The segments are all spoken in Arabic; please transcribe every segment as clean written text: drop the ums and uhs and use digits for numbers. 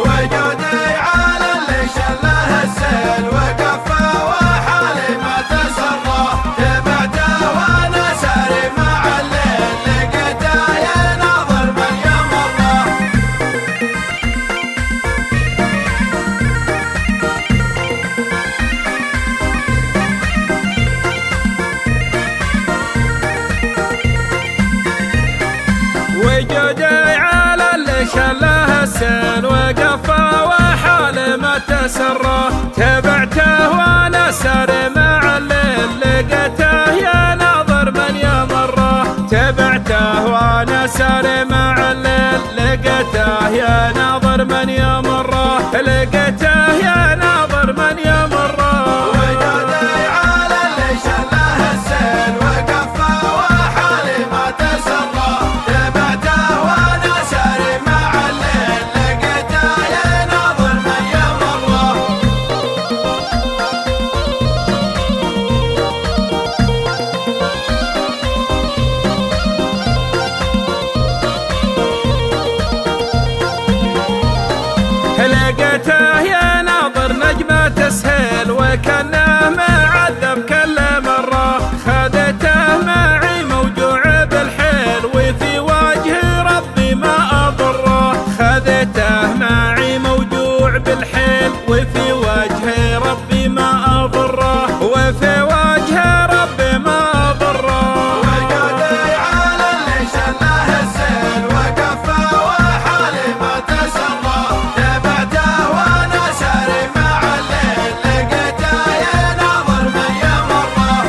وجودي على اللي شله السيل وكفى وحالي ما تسرى، تبعته وانا ساري مع الليل لقيته يناظر من يمره. وجودي على اللي شله السيل وقفى وحالي ما تسرى، تبعته وانا ساري مع الليل لقيته يناظر من يمره. تبعته وانا ساري مع الليل لقيته يناظر من يمره، لقيته يناظر من يمره. وجودي على اللي شله السيل وكفى وحالي ما تسرى، تبعته وانا ساري مع الليل لقيته يناظر من يمره. لقيته يناظر نجمة سهيل وكانه معذب كل مرة، خذته معي موجوع بالحيل وفي وجه ربي ما أضره. خذته معي موجوع بالحيل وفي وجه ربي ما أضره، وفي وجه ربي ما أضره. وجودي على اللي شله السيل وكفى وحالي ما تسرى، تبعته وانا ساري مع الليل لقيته يناظر من يمره.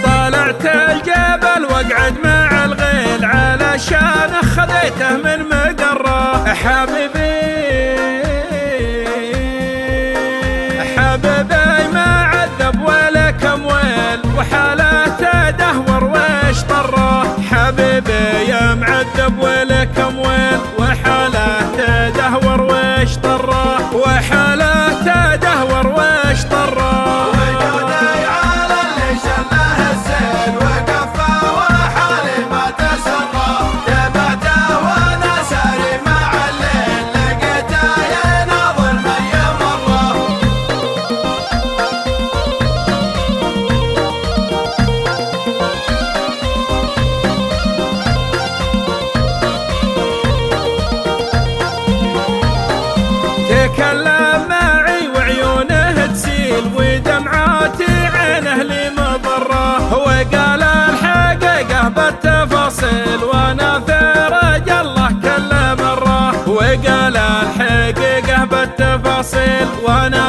طلعت الجبل واقعد مع الغيل علشان خذيته من مقره. حبيبي حبيبي ما عذب ولا كم ويل وحالاته دهور ويش طره. حبيبي يا معذب ولا كم ويل وحالاته دهور ويش طره، وحالاته دهور ويش طره. وجودي على اللي شله السيل وكفى وحالي ما تسرى، تبعته وانا ساري مع الليل لقيته يناظر من يمره. تكلم معي وعيونه تسيل ودمعاتي عينه لي مضره، وقال الحقيقة بالتفاصيل وانا فرج الله كل مره. وقال الحقيقة بالتفاصيل وانا